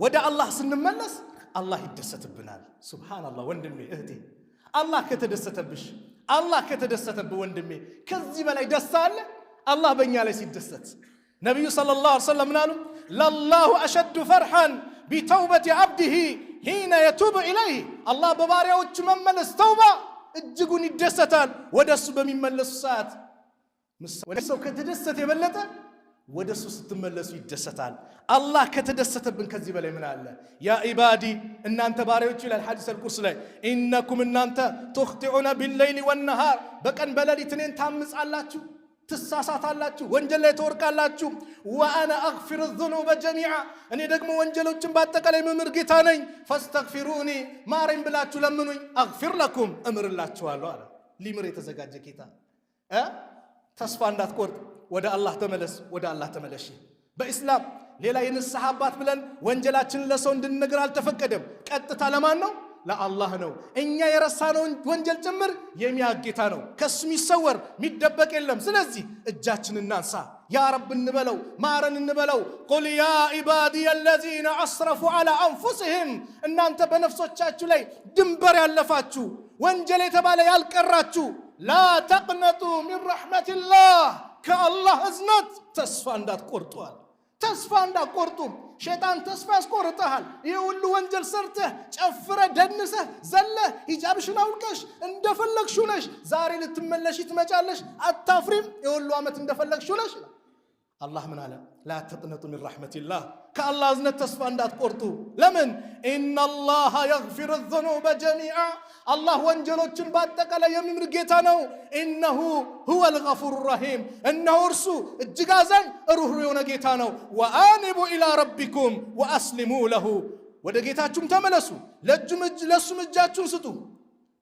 ወደ አላህ ስንመለስ አላህ ይደሰትብናል። ሱብሃንአላህ ወንድሜ እህቴ፣ አላህ ከተደሰተብሽ፣ አላህ ከተደሰተብህ ወንድሜ ከዚህ በላይ ደስታ አለ? አላህ በእኛ ላይ ሲደሰት ነቢዩ ሰለላሁ ዐለይሂ ወሰለም ምናሉ? ለላሁ አሸዱ ፈርሐን ቢተውበት ዓብድህ ሒነ የቱብ ኢለይህ። አላህ በባሪያዎቹ መመለስ ተውባ እጅጉን ይደሰታል። ወደ እሱ በሚመለሱ ሰዓት ወደ ሰው ከተደሰተ የበለጠ ወደ እሱ ስትመለሱ ይደሰታል። አላህ ከተደሰተብን ከዚህ በላይ ምን አለ? ያ ኢባዲ እናንተ ባሪያዎቹ ይላል ሐዲስ አልቁርስ ላይ ኢነኩም እናንተ ትኽጢዑነ ቢለይሊ ወነሃር በቀን በሌሊት እኔን ታምጻላችሁ፣ ትሳሳታላችሁ፣ ወንጀል ላይ ትወርቃላችሁ። ወአነ አግፊሩ ዙኑበ ጀሚዓ እኔ ደግሞ ወንጀሎችን በአጠቃላይ መምር ጌታ ነኝ። ፈስተግፊሩኒ ማረኝ ብላችሁ ለምኑኝ አግፊር ለኩም እምርላችኋለሁ አለ። ሊምር የተዘጋጀ ጌታ። ተስፋ እንዳትቆርጥ ወደ አላህ ተመለስ፣ ወደ አላህ ተመለሽ። በኢስላም ሌላ የንስሐ አባት ብለን ወንጀላችንን ለሰው እንድንነግር አልተፈቀደም። ቀጥታ ለማን ነው? ለአላህ ነው። እኛ የረሳነውን ወንጀል ጭምር የሚያውቅ ጌታ ነው። ከሱ የሚሰወር የሚደበቅ የለም። ስለዚህ እጃችንን እናንሳ፣ ያ ረብ እንበለው፣ ማረን እንበለው። ቁል ያ ኢባዲየ አለዚነ አስረፉ ዐላ አንፉሲሂም እናንተ በነፍሶቻችሁ ላይ ድንበር ያለፋችሁ ወንጀል የተባለ ያልቀራችሁ ላ ተቅነጡ ሚን ረሕመቲላህ ከአላህ እዝነት ተስፋ እንዳትቆርጧል። ተስፋ እንዳትቆርጡ። ሸይጣን ተስፋ ያስቆርጠሃል። ይህ ሁሉ ወንጀል ሰርተህ ጨፍረህ ደንሰህ ዘለህ ሂጃብሽን አውልቀሽ እንደፈለግሽው ነሽ። ዛሬ ልትመለሽ ትመጫለሽ። አታፍሪም? የሁሉ ዓመት እንደፈለግሽው ነሽ። አላህ ምን አለ? ላ ተቅነጡ ሚን ረሕመቲላህ ከአላህ እዝነት ተስፋ እንዳትቆርጡ። ለምን? ኢነላሃ የግፊሩ ዙኑበ ጀሚዓ አላህ ወንጀሎችን በአጠቃላይ የሚምር ጌታ ነው። ኢነሁ ሁወል ገፉሩ ረሒም እነሆ እርሱ እጅግ አዛኝ ሩህሩህ የሆነ ጌታ ነው። ወአኒቡ ኢላ ረቢኩም ወአስሊሙ ለሁ ወደ ጌታችሁም ተመለሱ፣ ለእሱም እጃችሁን ስጡ፣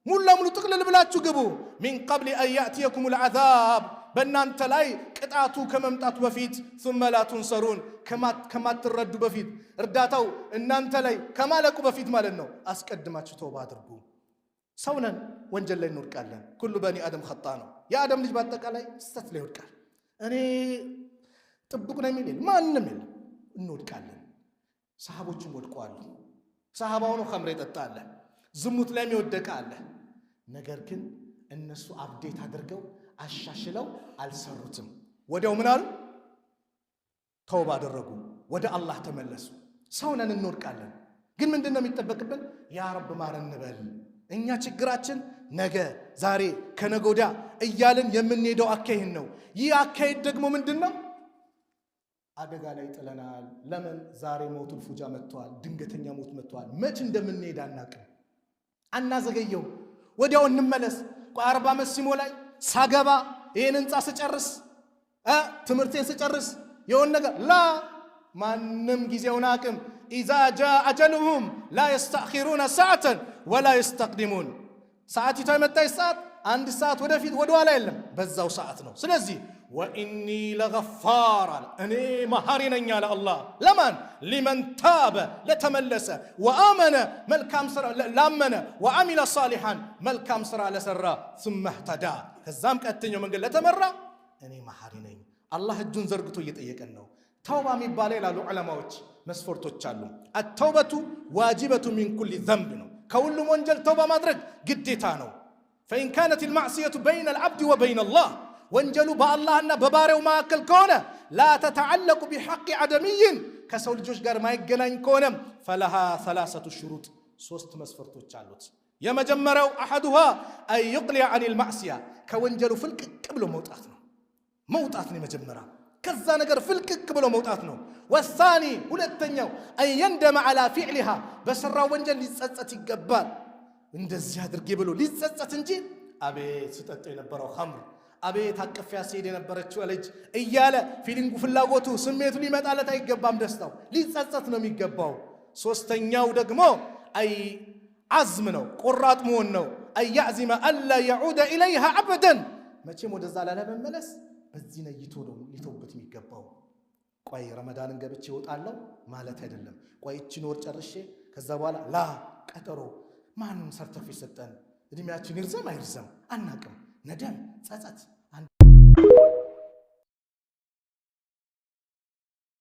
ሙሉ ለሙሉ ጥቅልል ብላችሁ ግቡ። ሚን ቀብል አን ያእትየኩሙል ዐዛብ በእናንተ ላይ ቅጣቱ ከመምጣቱ በፊት ثم لا تنصرون ከማትረዱ በፊት እርዳታው እናንተ ላይ ከማለቁ በፊት ማለት ነው። አስቀድማችሁ ተውባ አድርጉ። ሰውነን ወንጀል ላይ እንወድቃለን። ኩሉ በኒ አደም ኸጣ ነው። የአደም ልጅ በአጠቃላይ ስህተት ላይ ይወድቃል። እኔ ጥብቅ ነው የሚል ማንም የለም። እንወድቃለን። ሰሃቦችም ወድቀዋል። ሰሃባው ነው ኸምር የጠጣ አለ፣ ዝሙት ላይ የሚወደቀ አለ። ነገር ግን እነሱ አብዴት አድርገው አሻሽለው አልሰሩትም። ወዲያው ምን አሉ? ተውባ አደረጉ፣ ወደ አላህ ተመለሱ። ሰውነን እንወድቃለን። ግን ምንድነው የሚጠበቅብን? ያ ረብ ማረን እንበል። እኛ ችግራችን ነገ፣ ዛሬ፣ ከነገ ወዲያ እያልን የምንሄደው አካሄድ ነው። ይህ አካሄድ ደግሞ ምንድነው? አደጋ ላይ ጥለናል። ለምን? ዛሬ ሞቱል ፉጃ መጥቷል። ድንገተኛ ሞት መጥቷል። መች እንደምንሄድ አናቅም። አናዘገየው፣ ወዲያው እንመለስ። 40 ዓመት ሲሞላኝ ሳገባ ይሄን ህንጻ ስጨርስ ትምህርቴን ስጨርስ የሆነ ነገር ላ ማንም ጊዜውን አቅም ኢዛ ጃ አጀሉሁም ላ የስተእኺሩነ ሰዓተን ወላ የስተቅዲሙን ሰዓቲቷ የመጣች ሰዓት አንድ ሰዓት ወደፊት ወደኋላ የለም፣ በዛው ሰዓት ነው። ስለዚህ ወኢኒ ለገፋር አለ እኔ መሐሪ ነኝ አለ አላህ። ለማን? ሊመን ታበ ለተመለሰ፣ ወአመነ መልካም ስራ ላመነ፣ ወአሚለ ሷሊሐን መልካም ስራ ለሰራ፣ ثم اهتدى ከዛም ቀጥተኛው መንገድ ለተመራ እኔ መሐሪ ነኝ። አላህ እጁን ዘርግቶ እየጠየቀን ነው። ተውባ የሚባለው ይላሉ ዑለማዎች መስፈርቶች አሉ። አተውበቱ ዋጅበቱ ሚን ኩሊ ዘንብ ነው። ከሁሉም ወንጀል ተውባ ማድረግ ግዴታ ነው። فإن كانت المعصية بين العبد وبين الله ወንጀሉ በአላህና በባሪያው መካከል ከሆነ لا تتعلق بحق عدمي ከሰው ልጆች ጋር ማይገናኝ ከሆነ فلها 3 شروط 3 መስፈርቶች አሉት። የመጀመሪያው أحدها أن يقلع عن المعصية ከወንጀሉ ፍልቅቅ ብሎ መውጣት ነው። መውጣት ነው የመጀመሪያ። ከዛ ነገር ፍልቅቅ ብሎ መውጣት ነው። والثاني ሁለተኛው أن يندم على فعلها በሰራው ወንጀል ሊጸጸት ይገባል። እንደዚህ አድርጌ ብሎ ሊጸጸት እንጂ አቤት ስጠጣው የነበረው ኸምር፣ አቤት አቀፊያ ሲሄድ የነበረችው ልጅ እያለ ፊሊንጉ ፍላጎቱ ስሜቱ ሊመጣለት አይገባም። ደስታው ሊጸጸት ነው የሚገባው። ሶስተኛው ደግሞ አይ عزم ነው፣ ቆራጥ መሆን ነው። አያዕዚመ አላ يعود إليها أبدا መቼም ወደዛ ላለመመለስ በዚህ ነይቶ ነው ሊተውበት የሚገባው። ቆይ ረመዳንን ገብቼ እወጣለሁ ማለት አይደለም። ቆይ እቺን ወር ጨርሼ ከዛ በኋላ ላ ቀጠሮ ማንም ሰርተፊኬት ሰጠን እድሜያችን ይርዘም አይርዘም አናቅም። ነደም ጸጸት